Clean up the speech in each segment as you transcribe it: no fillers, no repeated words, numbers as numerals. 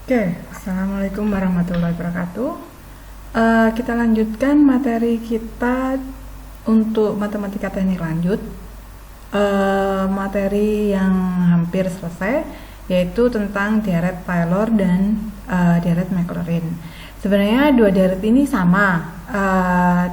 Oke, Assalamualaikum warahmatullahi wabarakatuh. Kita lanjutkan materi kita untuk matematika teknik lanjut. Materi yang hampir selesai, yaitu tentang deret Taylor dan deret Maclaurin. Sebenarnya dua deret ini sama,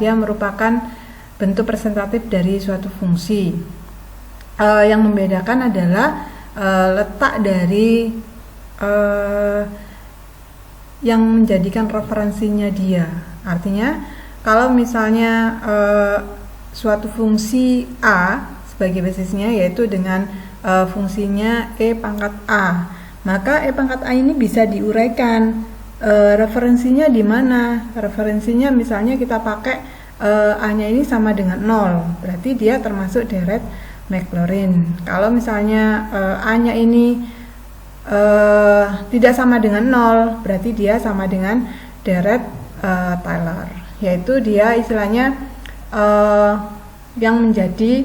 dia merupakan bentuk presentatif dari suatu fungsi. Yang membedakan adalah letak dari yang menjadikan referensinya dia. Artinya kalau misalnya suatu fungsi A sebagai basisnya yaitu dengan fungsinya E pangkat A, maka E pangkat A ini bisa diuraikan referensinya di mana. Referensinya misalnya kita pakai A nya ini sama dengan 0, berarti dia termasuk deret Maclaurin. Kalau misalnya A nya ini tidak sama dengan 0, berarti dia sama dengan deret Taylor, yaitu dia istilahnya yang menjadi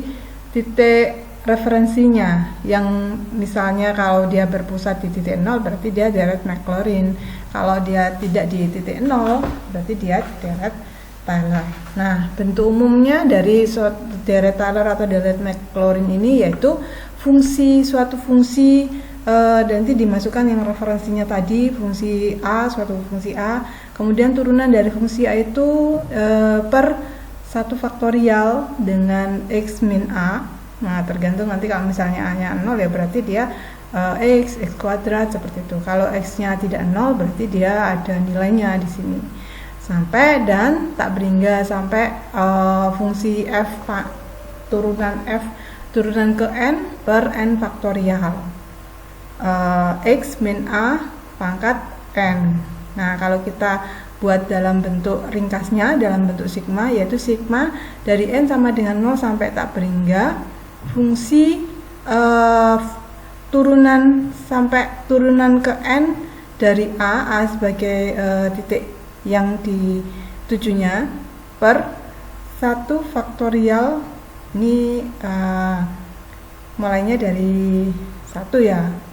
titik referensinya, yang misalnya kalau dia berpusat di titik 0 berarti dia deret Maclaurin, kalau dia tidak di titik 0 berarti dia deret Taylor. Nah, bentuk umumnya dari deret Taylor atau deret Maclaurin ini yaitu suatu fungsi nanti dimasukkan yang referensinya tadi, fungsi A, suatu fungsi A, kemudian turunan dari fungsi A itu per 1 faktorial dengan X min A. Nah, tergantung nanti kalau misalnya A nya 0 ya berarti dia X kuadrat seperti itu. Kalau X nya tidak 0 berarti dia ada nilainya di sini. Sampai dan tak berhingga sampai fungsi F turunan ke N per N faktorial. X min A pangkat N. Nah, kalau kita buat dalam bentuk ringkasnya, dalam bentuk sigma, yaitu sigma dari N sama dengan 0 sampai tak berhingga fungsi turunan ke N dari A sebagai titik yang ditujunya per 1 faktorial. Ini mulainya dari 1 ya.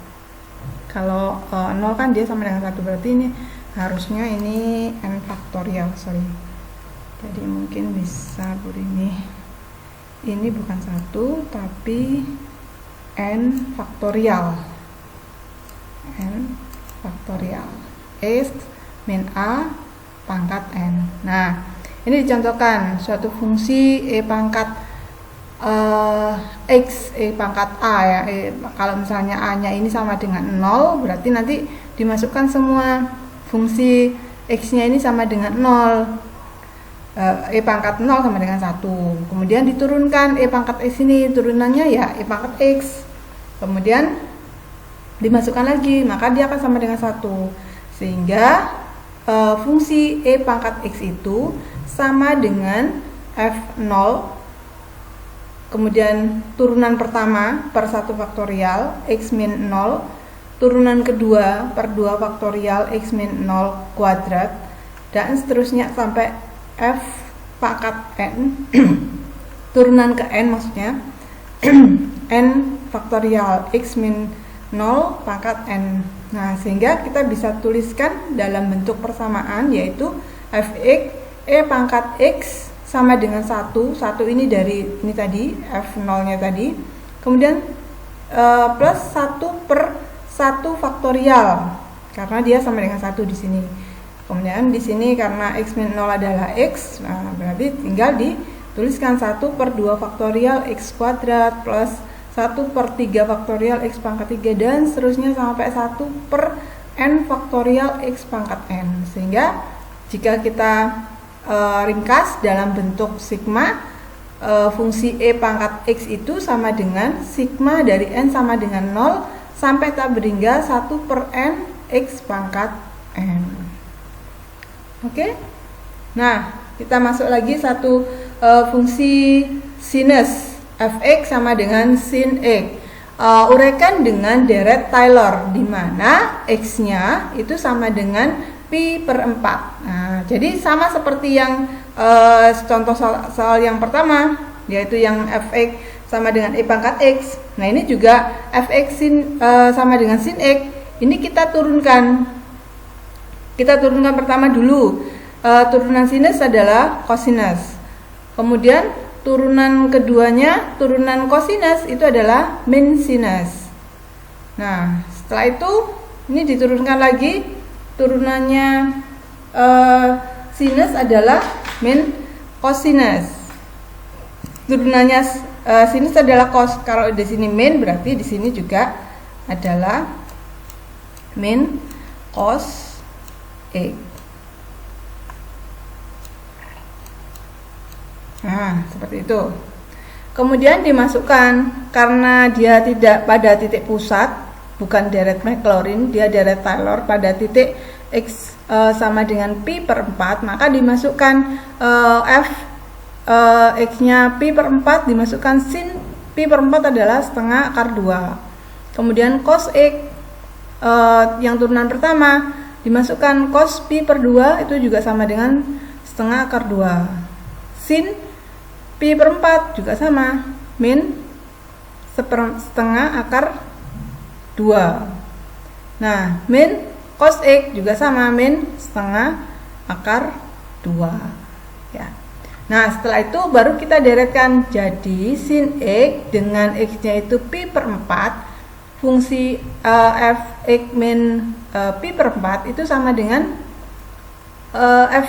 Kalau 0 kan dia sama dengan 1, berarti ini harusnya ini N faktorial, jadi mungkin bisa begini, ini bukan 1 tapi N faktorial X min A pangkat N. Nah, ini dicontohkan suatu fungsi E pangkat X E pangkat A ya. Kalau misalnya A nya ini sama dengan 0, berarti nanti dimasukkan semua fungsi X nya ini sama dengan 0, E pangkat 0 sama dengan 1, kemudian diturunkan E pangkat X ini, turunannya ya E pangkat X, kemudian dimasukkan lagi, maka dia akan sama dengan 1, sehingga fungsi E pangkat X itu sama dengan F0, kemudian turunan pertama per 1 faktorial X min 0, turunan kedua per 2 faktorial X min 0 kuadrat, dan seterusnya sampai F pangkat N turunan ke N maksudnya N faktorial X min 0 pangkat N. Nah, sehingga kita bisa tuliskan dalam bentuk persamaan, yaitu Fx E pangkat X sama dengan 1 ini dari ini tadi F0 nya tadi, kemudian plus 1 per 1 faktorial karena dia sama dengan 1 di sini. Kemudian di sini karena X min 0 adalah X, nah berarti tinggal dituliskan 1 per 2 faktorial X kuadrat plus 1 per 3 faktorial X pangkat 3 dan seterusnya sampai 1 per N faktorial X pangkat N. Sehingga jika kita ringkas dalam bentuk sigma, fungsi E pangkat X itu sama dengan sigma dari N sama dengan 0 sampai tak berhingga 1 per N X pangkat N. Oke? Nah, kita masuk lagi satu fungsi sinus Fx sama dengan sin X. Uraikan dengan deret Taylor, di mana X nya itu sama dengan pi per 4. Nah, jadi sama seperti yang contoh soal yang pertama, yaitu yang Fx sama dengan E pangkat X. Nah, ini juga Fx sama dengan sin X. Ini kita turunkan Kita turunkan pertama dulu. Turunan sinus adalah kosinus. Kemudian turunan keduanya, turunan kosinus itu adalah min sinus. Nah, setelah itu ini diturunkan lagi, turunannya sinus adalah min kosinus. Turunannya sinus adalah cos. Kalau di sini min, berarti di sini juga adalah min cos X. Nah, seperti itu. Kemudian dimasukkan, karena dia tidak pada titik pusat, bukan deret Maclaurin, dia deret Taylor pada titik X sama dengan pi per 4, maka dimasukkan F X-nya pi per 4, dimasukkan sin pi per 4 adalah setengah akar 2. Kemudian cos X yang turunan pertama, dimasukkan cos pi per 2, itu juga sama dengan setengah akar 2. Sin pi per 4 juga sama, min setengah akar 2. Nah, min cos X juga sama, min setengah akar 2 ya. Nah, setelah itu baru kita deretkan. Jadi sin X dengan X-nya itu pi per 4, fungsi f X min pi per 4 itu sama dengan f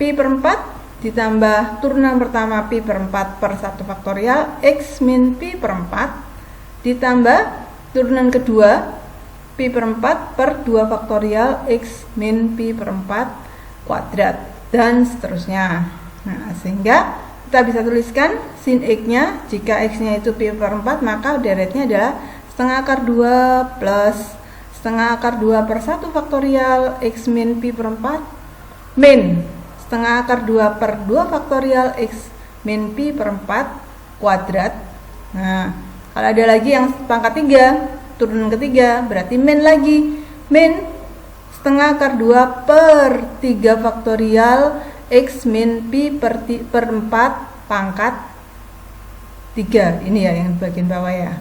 pi per 4 ditambah turunan pertama pi per 4 per 1 faktorial X min pi per 4 ditambah turunan kedua pi per 4 per 2 faktorial X min pi per 4 kuadrat, dan seterusnya. Nah, sehingga kita bisa tuliskan sin X-nya, jika X-nya itu pi per 4, maka deretnya adalah setengah akar 2 plus setengah akar 2 per 1 faktorial X min pi per 4 min setengah akar 2 per 2 faktorial X min pi per 4 kuadrat. Nah, kalau ada lagi yang pangkat 3, turunan ketiga, berarti min lagi, min setengah akar 2 per 3 faktorial X min pi per 4 pangkat 3. Ini ya yang bagian bawah ya.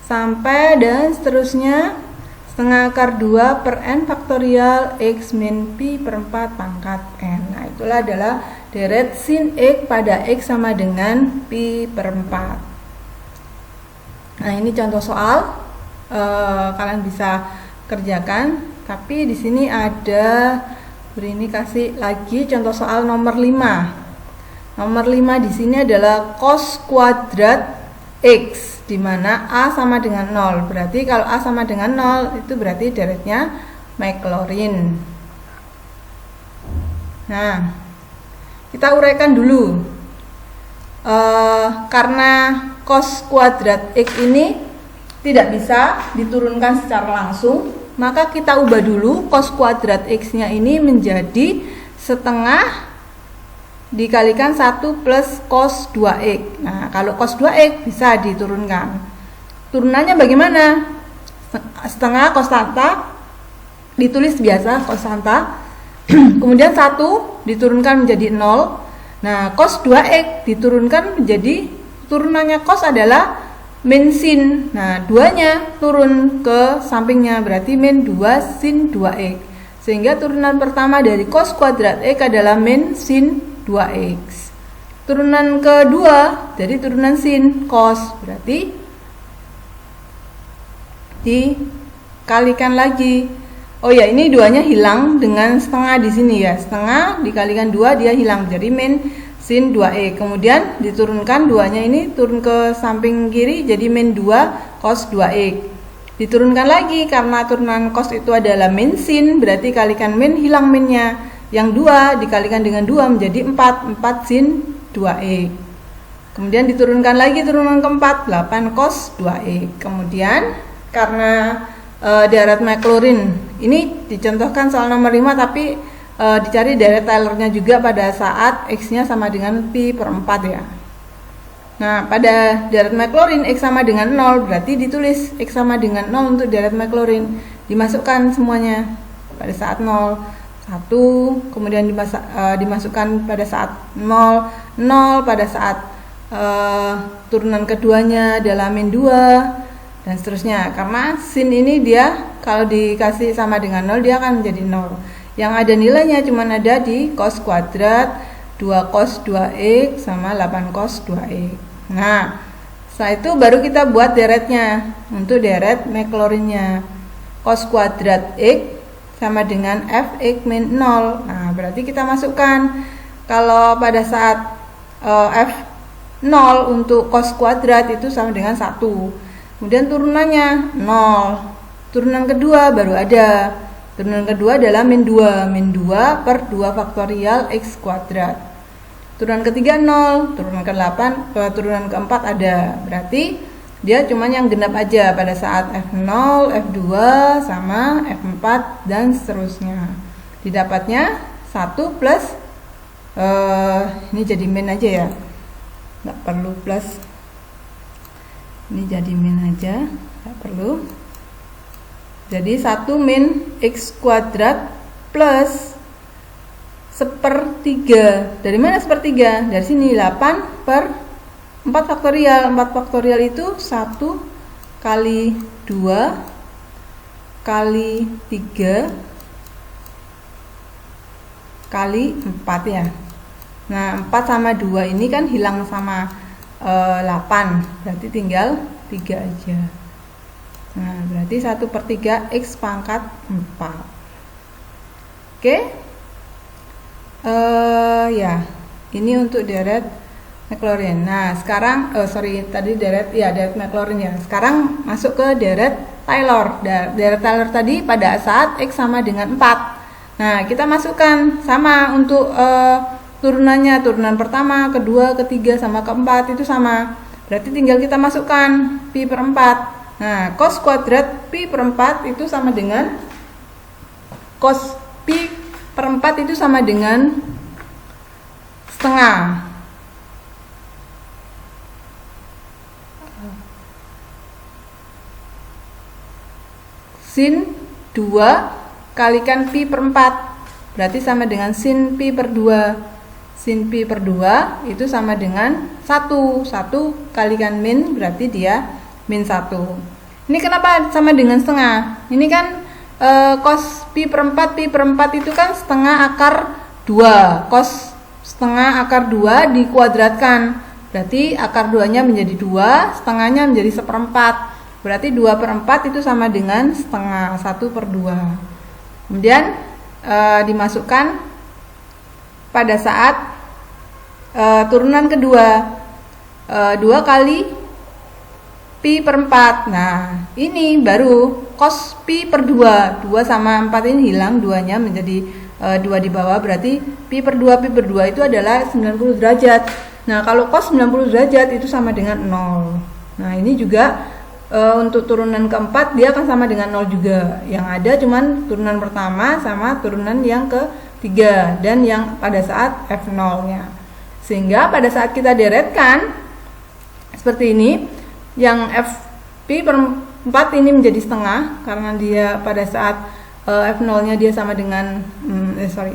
Sampai dan seterusnya setengah akar 2 per n faktorial X min pi per 4 pangkat n. Nah, itulah adalah deret sin X pada X sama dengan pi per 4. Nah, ini contoh soal, kalian bisa kerjakan. Tapi di sini ada ini kasih lagi contoh soal nomor 5. Nomor 5 di sini adalah cos kuadrat X, di mana A sama dengan 0. Berarti kalau A sama dengan 0, itu berarti deretnya Maclaurin. Nah, kita uraikan dulu. Karena cos kuadrat X ini tidak bisa diturunkan secara langsung, maka kita ubah dulu cos kuadrat X-nya ini menjadi setengah dikalikan 1 plus cos 2X. Nah, kalau cos 2X bisa diturunkan. Turunannya bagaimana? Setengah konstanta ditulis biasa konstanta. Kemudian 1 diturunkan menjadi 0. Nah, cos 2X diturunkan menjadi, turunannya cos adalah min sin. Nah, 2-nya turun ke sampingnya, berarti min 2 sin 2X. Sehingga turunan pertama dari cos kuadrat X adalah min sin 2X. Turunan kedua dari turunan sin cos, berarti dikalikan lagi. Oh ya, ini 2-nya hilang dengan setengah di sini ya. Setengah dikalikan 2 dia hilang, jadi min sin 2x. Kemudian diturunkan 2-nya ini turun ke samping kiri jadi min 2 cos 2x. Diturunkan lagi karena turunan cos itu adalah min sin, berarti kalikan min, hilang minnya. Yang 2 dikalikan dengan 2 menjadi 4 sin 2x. Kemudian diturunkan lagi turunan keempat 8 cos 2x. Kemudian karena deret Maclaurin ini dicontohkan soal nomor 5, tapi dicari deret Taylornya juga pada saat X-nya sama dengan pi per 4 ya. Nah, pada deret Maclaurin X sama dengan 0, berarti ditulis X sama dengan 0 untuk deret Maclaurin. Dimasukkan semuanya pada saat 0, 1, kemudian dimasukkan pada saat 0, 0 pada saat turunan keduanya adalah min 2, dan seterusnya. Karena sin ini dia kalau dikasih sama dengan 0 dia akan menjadi 0. Yang ada nilainya cuma ada di cos kuadrat 2 cos 2x sama 8 cos 2x. Nah, setelah itu baru kita buat deretnya. Untuk deret Maclaurinnya, cos kuadrat x sama dengan fx min 0. Nah, berarti kita masukkan kalau pada saat f 0 untuk cos kuadrat itu sama dengan 1. Kemudian turunannya 0. Turunan kedua baru ada. Turunan kedua adalah min 2. Min 2 per 2 faktorial x kuadrat. Turunan ketiga 0. Turunan ke-8, turunan keempat ada. Berarti dia cuma yang genap aja pada saat F0, F2 sama F4 dan seterusnya. Didapatnya 1 plus ini jadi min aja ya. Nggak perlu plus. Ini jadi min aja, nggak perlu. Jadi 1 min x kuadrat plus 1/3. Dari mana 1/3? Dari sini 8 per 4 faktorial. 4 faktorial itu 1 kali 2 kali 3 kali 4 ya. Nah, 4 sama 2 ini kan hilang sama 8. Berarti tinggal 3 aja. Nah, berarti 1/3 x pangkat 4. Oke. Ya, ini untuk deret Maclaurin. Nah, sekarang tadi deret Maclaurin ya. Sekarang masuk ke deret Taylor. Deret Taylor tadi pada saat x sama dengan 4. Nah, kita masukkan sama untuk turunannya. Turunan pertama, kedua, ketiga sama keempat itu sama. Berarti tinggal kita masukkan pi per 4. Nah, cos kuadrat pi per 4 itu sama dengan cos pi per 4 itu sama dengan setengah. Sin 2 kalikan pi per 4 berarti sama dengan sin pi per 2. Sin pi per 2 itu sama dengan 1. 1 kalikan min berarti dia min 1. Ini kenapa sama dengan setengah? Ini kan cos pi per 4 itu kan setengah akar 2. Cos setengah akar 2 dikuadratkan. Berarti akar 2-nya menjadi 2, setengahnya menjadi 1/4. Berarti 2/4 itu sama dengan setengah, 1/2. Kemudian dimasukkan pada saat turunan kedua 2 kali pi per 4. Nah, ini baru cos pi per 2. 2 sama 4 ini hilang, 2-nya menjadi 2 di bawah. Berarti pi per 2 itu adalah 90 derajat. Nah, kalau cos 90 derajat itu sama dengan 0. Nah, ini juga untuk turunan keempat dia akan sama dengan 0 juga. Yang ada cuman turunan pertama sama turunan yang ketiga dan yang pada saat F0-nya. Sehingga pada saat kita deretkan seperti ini, yang Fp per 4 ini menjadi setengah karena dia pada saat F0-nya dia sama dengan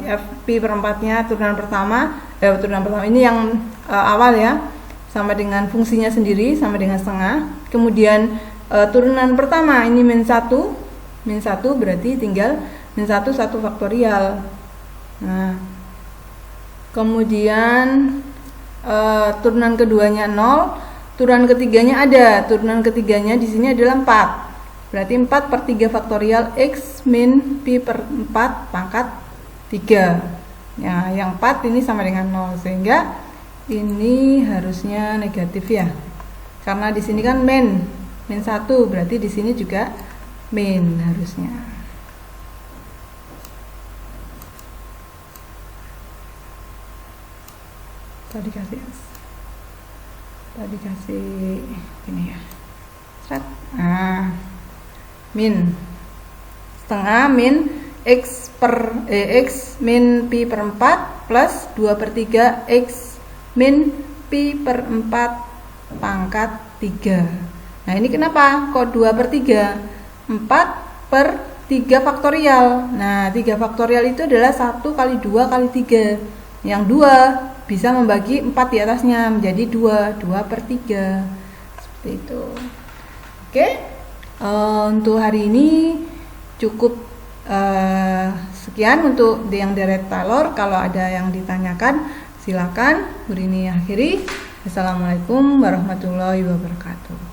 Fp per 4-nya turunan pertama ini yang awal ya, sama dengan fungsinya sendiri sama dengan setengah. Kemudian turunan pertama ini min 1 berarti tinggal min 1 faktorial. Nah, kemudian turunan keduanya 0, turunan ketiganya ada. Turunan ketiganya di sini adalah 4. Berarti 4/3 faktorial x min pi per 4 pangkat 3. Ya, yang 4 ini sama dengan 0 sehingga ini harusnya negatif ya. Karena di sini kan min 1, berarti di sini juga min harusnya. Tadi kasih gini ya. Nah, min setengah min x min pi per 4 plus 2/3 x min pi per 4 pangkat 3. Nah, ini kenapa kok 2/3? 4/3 faktorial. Nah, 3 faktorial itu adalah 1 kali 2 kali 3. Yang 2 bisa membagi 4 di atasnya menjadi 2/3. Seperti itu. Oke, Untuk hari ini cukup sekian untuk yang Deret Taylor. Kalau ada yang ditanyakan silakan. Burini akhiri. Assalamualaikum warahmatullahi wabarakatuh.